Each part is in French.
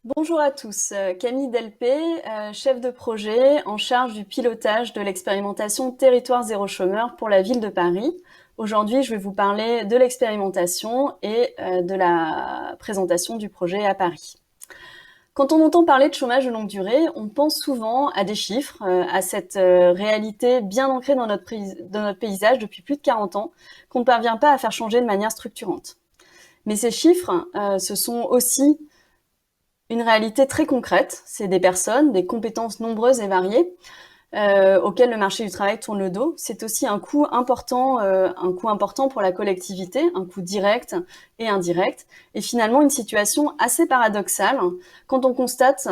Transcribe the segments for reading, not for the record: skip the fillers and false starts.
Bonjour à tous, Camille Delpé, chef de projet en charge du pilotage de l'expérimentation Territoire zéro chômeur pour la ville de Paris. Aujourd'hui, je vais vous parler de l'expérimentation et de la présentation du projet à Paris. Quand on entend parler de chômage de longue durée, on pense souvent à des chiffres, à cette réalité bien ancrée dans notre paysage depuis plus de 40 ans, qu'on ne parvient pas à faire changer de manière structurante. Mais ces chiffres, ce sont aussi une réalité très concrète, c'est des personnes, des compétences nombreuses et variées auxquelles le marché du travail tourne le dos. C'est aussi un coût important pour la collectivité, un coût direct et indirect, et finalement une situation assez paradoxale quand on constate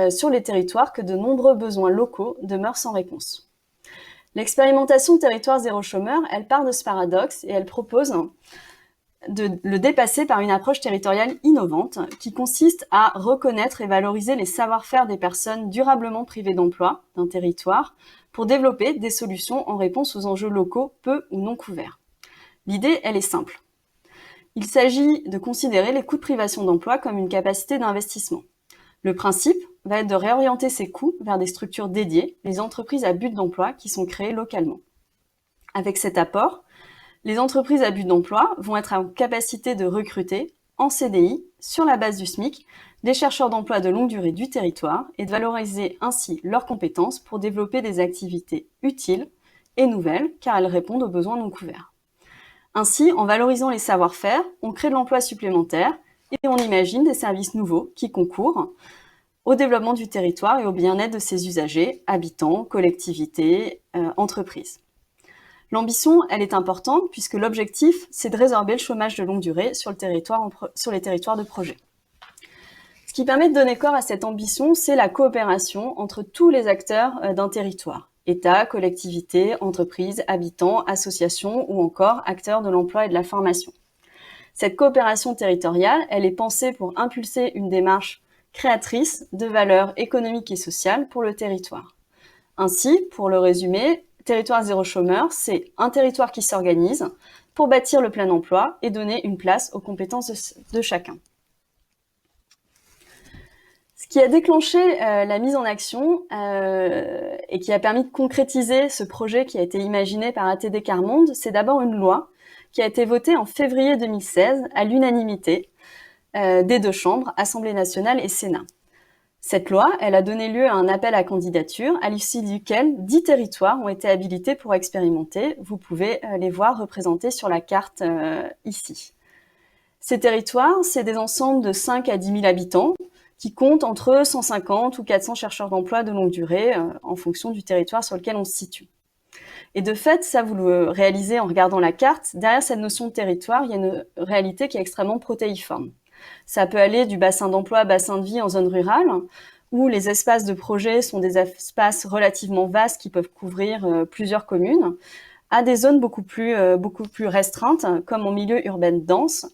sur les territoires que de nombreux besoins locaux demeurent sans réponse. L'expérimentation Territoire zéro chômeur, elle part de ce paradoxe et elle propose de le dépasser par une approche territoriale innovante qui consiste à reconnaître et valoriser les savoir-faire des personnes durablement privées d'emploi d'un territoire pour développer des solutions en réponse aux enjeux locaux peu ou non couverts. L'idée, elle est simple. Il s'agit de considérer les coûts de privation d'emploi comme une capacité d'investissement. Le principe va être de réorienter ces coûts vers des structures dédiées, les entreprises à but d'emploi qui sont créées localement. Avec cet apport, les entreprises à but d'emploi vont être en capacité de recruter en CDI, sur la base du SMIC, des chercheurs d'emploi de longue durée du territoire et de valoriser ainsi leurs compétences pour développer des activités utiles et nouvelles car elles répondent aux besoins non couverts. Ainsi, en valorisant les savoir-faire, on crée de l'emploi supplémentaire et on imagine des services nouveaux qui concourent au développement du territoire et au bien-être de ses usagers, habitants, collectivités, entreprises. L'ambition, elle est importante puisque l'objectif, c'est de résorber le chômage de longue durée sur les territoires de projet. Ce qui permet de donner corps à cette ambition, c'est la coopération entre tous les acteurs d'un territoire. État, collectivités, entreprises, habitants, associations ou encore acteurs de l'emploi et de la formation. Cette coopération territoriale, elle est pensée pour impulser une démarche créatrice de valeur économique et sociale pour le territoire. Ainsi, pour le résumer, Territoire zéro chômeur, c'est un territoire qui s'organise pour bâtir le plein emploi et donner une place aux compétences de chacun. Ce qui a déclenché la mise en action et qui a permis de concrétiser ce projet qui a été imaginé par ATD Quart Monde, c'est d'abord une loi qui a été votée en février 2016 à l'unanimité des deux chambres, Assemblée nationale et Sénat. Cette loi, elle a donné lieu à un appel à candidature, à l'issue duquel 10 territoires ont été habilités pour expérimenter. Vous pouvez les voir représentés sur la carte ici. Ces territoires, c'est des ensembles de 5 à 10 000 habitants qui comptent entre 150 ou 400 chercheurs d'emploi de longue durée en fonction du territoire sur lequel on se situe. Et de fait, ça vous le réalisez en regardant la carte, derrière cette notion de territoire, il y a une réalité qui est extrêmement protéiforme. Ça peut aller du bassin d'emploi à bassin de vie en zone rurale, où les espaces de projet sont des espaces relativement vastes qui peuvent couvrir plusieurs communes, à des zones beaucoup plus restreintes, comme en milieu urbain dense,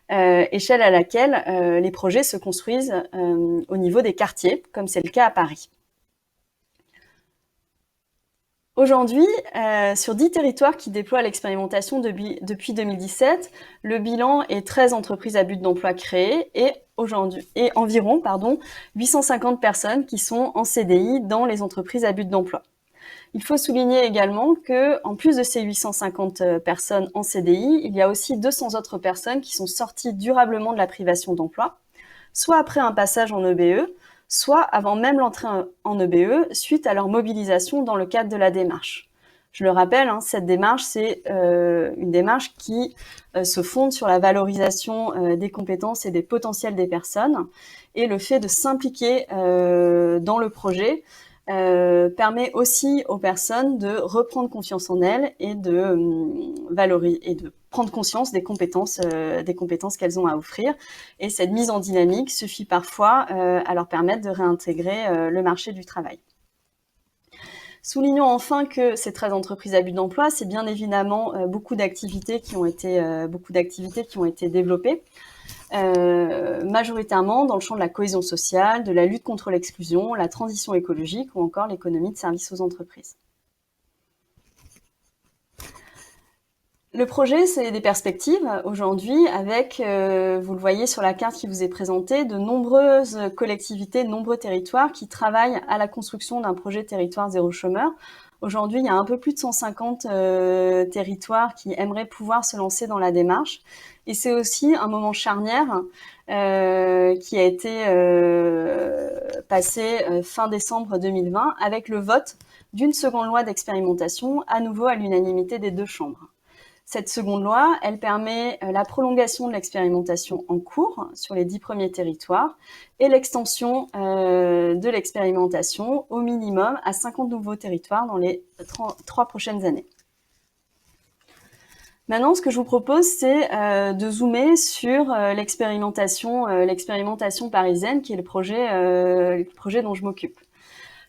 échelle à laquelle les projets se construisent au niveau des quartiers, comme c'est le cas à Paris. Aujourd'hui, sur 10 territoires qui déploient l'expérimentation depuis 2017, le bilan est 13 entreprises à but d'emploi créées et environ 850 personnes qui sont en CDI dans les entreprises à but d'emploi. Il faut souligner également que, en plus de ces 850 personnes en CDI, il y a aussi 200 autres personnes qui sont sorties durablement de la privation d'emploi, soit après un passage en EBE, soit avant même l'entrée en EBE, suite à leur mobilisation dans le cadre de la démarche. Je le rappelle, cette démarche, c'est une démarche qui se fonde sur la valorisation des compétences et des potentiels des personnes, et le fait de s'impliquer dans le projet permet aussi aux personnes de reprendre confiance en elles et de valoriser et de prendre conscience des compétences qu'elles ont à offrir. Et cette mise en dynamique suffit parfois à leur permettre de réintégrer le marché du travail. Soulignons enfin que ces 13 entreprises à but d'emploi, c'est bien évidemment beaucoup d'activités qui ont été développées. Majoritairement dans le champ de la cohésion sociale, de la lutte contre l'exclusion, la transition écologique ou encore l'économie de services aux entreprises. Le projet, c'est des perspectives aujourd'hui avec, vous le voyez sur la carte qui vous est présentée, de nombreuses collectivités, de nombreux territoires qui travaillent à la construction d'un projet territoire zéro chômeur. Aujourd'hui, il y a un peu plus de 150 territoires qui aimeraient pouvoir se lancer dans la démarche. Et c'est aussi un moment charnière qui a été passé fin décembre 2020 avec le vote d'une seconde loi d'expérimentation, à nouveau à l'unanimité des deux chambres. Cette seconde loi, elle permet la prolongation de l'expérimentation en cours sur les 10 premiers territoires et l'extension de l'expérimentation au minimum à 50 nouveaux territoires dans les 3 prochaines années. Maintenant, ce que je vous propose, c'est de zoomer sur l'expérimentation parisienne, qui est le projet dont je m'occupe.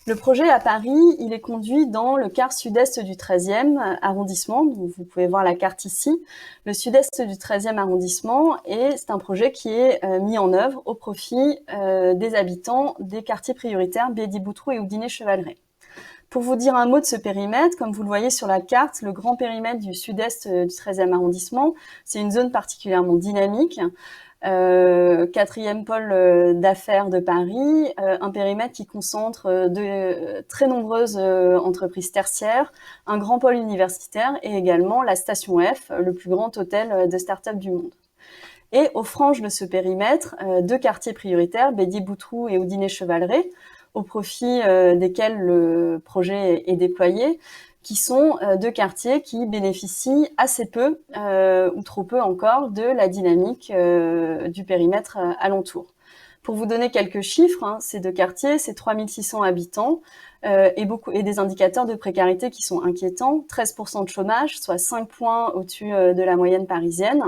Le projet à Paris, il est conduit dans le quart sud-est du 13e arrondissement. Donc, vous pouvez voir la carte ici. Le sud-est du 13e arrondissement, et c'est un projet qui est mis en œuvre au profit des habitants des quartiers prioritaires Bédi-Boutroux et Houdinet-Chevaleret. Pour vous dire un mot de ce périmètre, comme vous le voyez sur la carte, le grand périmètre du sud-est du 13e arrondissement, c'est une zone particulièrement dynamique. Quatrième pôle d'affaires de Paris, un périmètre qui concentre de très nombreuses entreprises tertiaires, un grand pôle universitaire et également la Station F, le plus grand hôtel de start-up du monde. Et aux franges de ce périmètre, deux quartiers prioritaires, Bédi-Boutroux et Houdinet-Chevaleret, au profit desquels le projet est déployé, qui sont deux quartiers qui bénéficient assez peu, ou trop peu encore, de la dynamique du périmètre alentour. Pour vous donner quelques chiffres, ces deux quartiers, c'est 3600 habitants et des indicateurs de précarité qui sont inquiétants. 13% de chômage, soit 5 points au-dessus de la moyenne parisienne.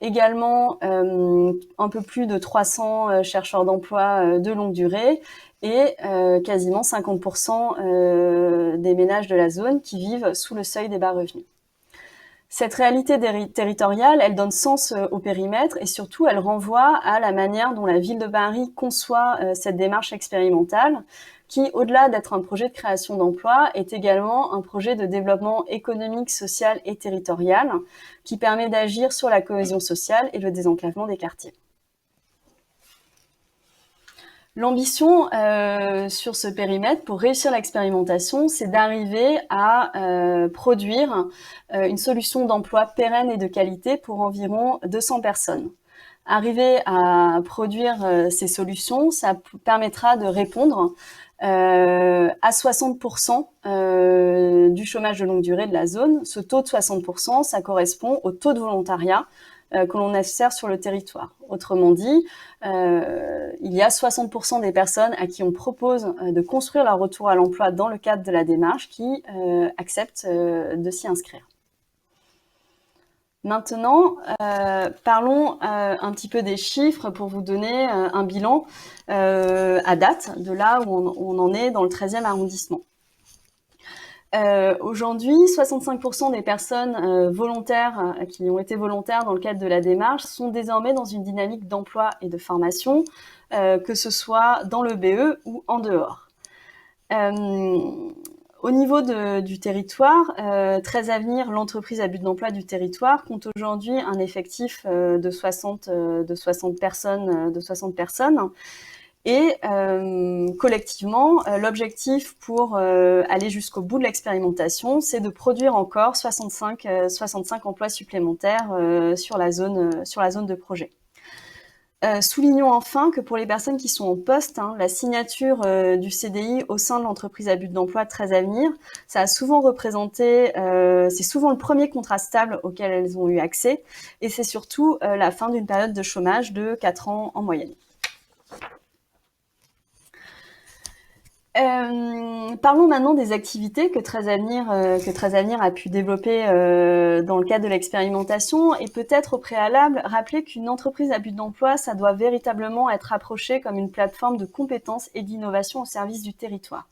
Également, un peu plus de 300 chercheurs d'emploi de longue durée et quasiment 50% des ménages de la zone qui vivent sous le seuil des bas revenus. Cette réalité territoriale, elle donne sens au périmètre et surtout, elle renvoie à la manière dont la ville de Paris conçoit cette démarche expérimentale qui, au-delà d'être un projet de création d'emplois, est également un projet de développement économique, social et territorial qui permet d'agir sur la cohésion sociale et le désenclavement des quartiers. L'ambition sur ce périmètre, pour réussir l'expérimentation, c'est d'arriver à produire une solution d'emploi pérenne et de qualité pour environ 200 personnes. Arriver à produire ces solutions, ça permettra de répondre à 60% du chômage de longue durée de la zone. Ce taux de 60%, ça correspond au taux de volontariat que l'on insère sur le territoire. Autrement dit, il y a 60% des personnes à qui on propose de construire leur retour à l'emploi dans le cadre de la démarche qui acceptent de s'y inscrire. Maintenant, parlons un petit peu des chiffres pour vous donner un bilan à date de là où on en est dans le 13e arrondissement. Aujourd'hui, 65% des personnes volontaires qui ont été volontaires dans le cadre de la démarche sont désormais dans une dynamique d'emploi et de formation, que ce soit dans le BE ou en dehors. Au niveau du territoire, 13 Avenir, l'entreprise à but d'emploi du territoire, compte aujourd'hui un effectif de 60 personnes. Et collectivement, l'objectif pour aller jusqu'au bout de l'expérimentation, c'est de produire encore 65 emplois supplémentaires sur la zone de projet. Soulignons enfin que pour les personnes qui sont en poste, la signature du CDI au sein de l'entreprise à but d'emploi 13 Avenir, ça a souvent représenté, c'est souvent le premier contrat stable auquel elles ont eu accès, et c'est surtout la fin d'une période de chômage de 4 ans en moyenne. Parlons maintenant des activités que 13 Avenir a pu développer dans le cadre de l'expérimentation, et peut-être au préalable rappeler qu'une entreprise à but d'emploi, ça doit véritablement être approché comme une plateforme de compétences et d'innovation au service du territoire.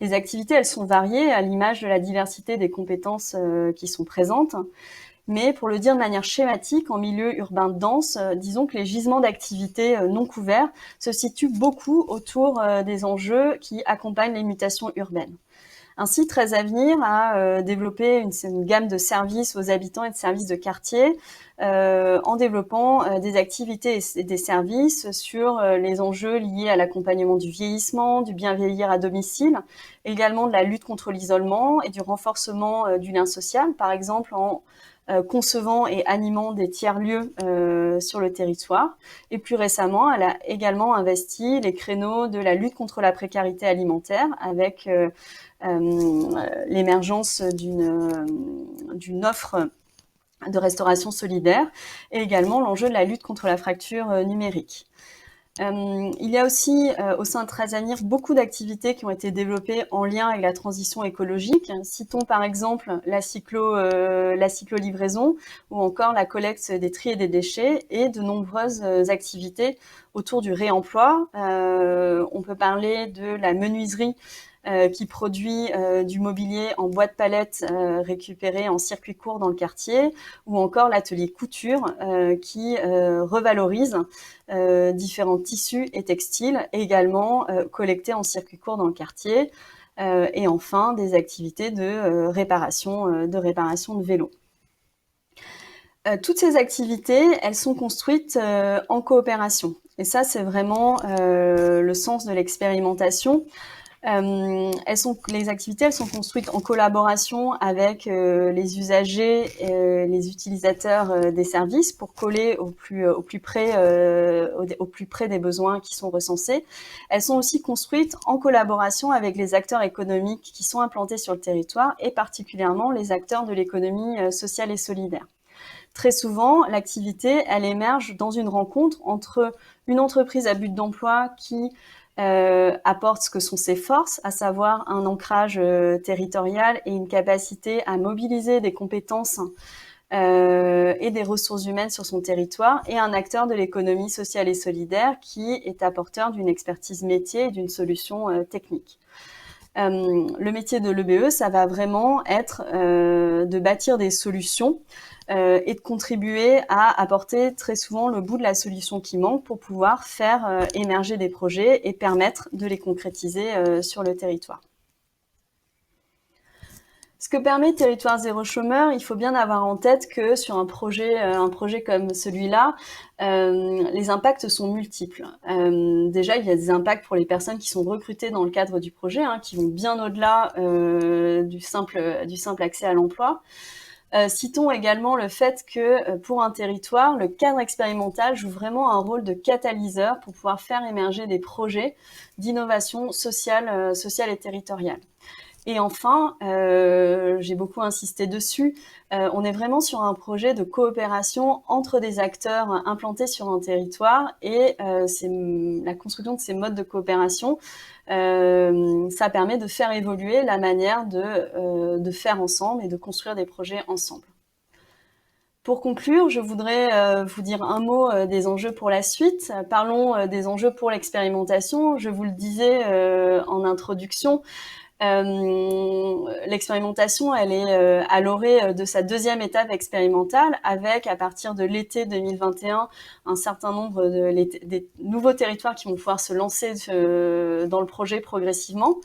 Les activités, elles sont variées à l'image de la diversité des compétences qui sont présentes. Mais pour le dire de manière schématique, en milieu urbain dense, disons que les gisements d'activités non couverts se situent beaucoup autour des enjeux qui accompagnent les mutations urbaines. Ainsi, 13 Avenir a développé une gamme de services aux habitants et de services de quartier en développant des activités et des services sur les enjeux liés à l'accompagnement du vieillissement, du bien vieillir à domicile, également de la lutte contre l'isolement et du renforcement du lien social, par exemple en concevant et animant des tiers-lieux sur le territoire. Et plus récemment, elle a également investi les créneaux de la lutte contre la précarité alimentaire avec l'émergence d'une offre de restauration solidaire et également l'enjeu de la lutte contre la fracture numérique. Il y a aussi au sein de 13 Avenir beaucoup d'activités qui ont été développées en lien avec la transition écologique. Citons par exemple la cyclo-livraison ou encore la collecte des tri et des déchets et de nombreuses activités autour du réemploi. On peut parler de la menuiserie qui produit du mobilier en bois de palette récupéré en circuit court dans le quartier, ou encore l'atelier couture qui revalorise différents tissus et textiles, également collectés en circuit court dans le quartier, et enfin des activités de réparation de vélos. Toutes ces activités, elles sont construites en coopération. Et ça, c'est vraiment le sens de l'expérimentation. Les activités, elles sont construites en collaboration avec les usagers, les utilisateurs des services pour coller au plus près des besoins qui sont recensés. Elles sont aussi construites en collaboration avec les acteurs économiques qui sont implantés sur le territoire et particulièrement les acteurs de l'économie sociale et solidaire. Très souvent, l'activité, elle émerge dans une rencontre entre une entreprise à but d'emploi qui apporte ce que sont ses forces, à savoir un ancrage territorial et une capacité à mobiliser des compétences et des ressources humaines sur son territoire, et un acteur de l'économie sociale et solidaire qui est apporteur d'une expertise métier et d'une solution technique. Le métier de l'EBE, ça va vraiment être de bâtir des solutions et de contribuer à apporter très souvent le bout de la solution qui manque pour pouvoir faire émerger des projets et permettre de les concrétiser sur le territoire. Ce que permet Territoire Zéro Chômeur, il faut bien avoir en tête que sur un projet comme celui-là, les impacts sont multiples. Déjà, il y a des impacts pour les personnes qui sont recrutées dans le cadre du projet, qui vont bien au-delà du simple accès à l'emploi. Citons également le fait que pour un territoire, le cadre expérimental joue vraiment un rôle de catalyseur pour pouvoir faire émerger des projets d'innovation sociale et territoriale. Et enfin, j'ai beaucoup insisté dessus, on est vraiment sur un projet de coopération entre des acteurs implantés sur un territoire et la construction de ces modes de coopération, ça permet de faire évoluer la manière de faire ensemble et de construire des projets ensemble. Pour conclure, je voudrais vous dire un mot des enjeux pour la suite. Parlons des enjeux pour l'expérimentation. Je vous le disais en introduction, l'expérimentation, elle est à l'orée de sa deuxième étape expérimentale avec, à partir de l'été 2021, un certain nombre des nouveaux territoires qui vont pouvoir se lancer dans le projet progressivement.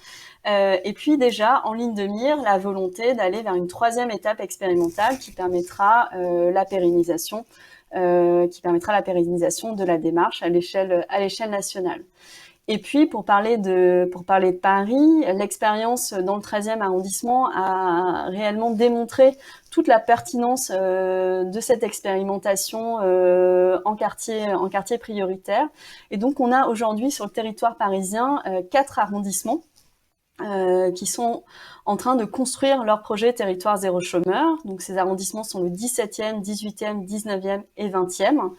Et puis déjà, en ligne de mire, la volonté d'aller vers une troisième étape expérimentale qui permettra la pérennisation de la démarche à l'échelle nationale. Et puis, pour parler de Paris, l'expérience dans le 13e arrondissement a réellement démontré toute la pertinence de cette expérimentation en quartier prioritaire. Et donc, on a aujourd'hui sur le territoire parisien 4 arrondissements qui sont en train de construire leur projet Territoire Zéro Chômeur. Donc, ces arrondissements sont le 17e, 18e, 19e et 20e.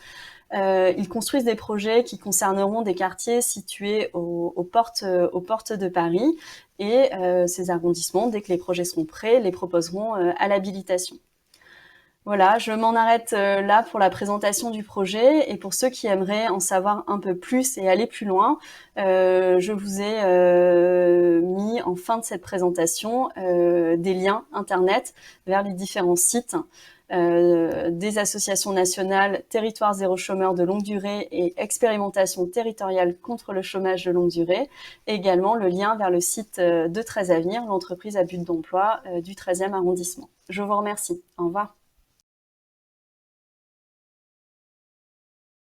Ils construisent des projets qui concerneront des quartiers situés aux portes de Paris, et ces arrondissements, dès que les projets seront prêts, les proposeront à l'habilitation. Voilà, je m'en arrête là pour la présentation du projet, et pour ceux qui aimeraient en savoir un peu plus et aller plus loin, je vous ai mis en fin de cette présentation des liens internet vers les différents sites des associations nationales Territoire zéro chômeur de longue durée et Expérimentation territoriale contre le chômage de longue durée, et également le lien vers le site de 13 Avenir, l'entreprise à but d'emploi du 13e arrondissement. Je vous remercie. Au revoir.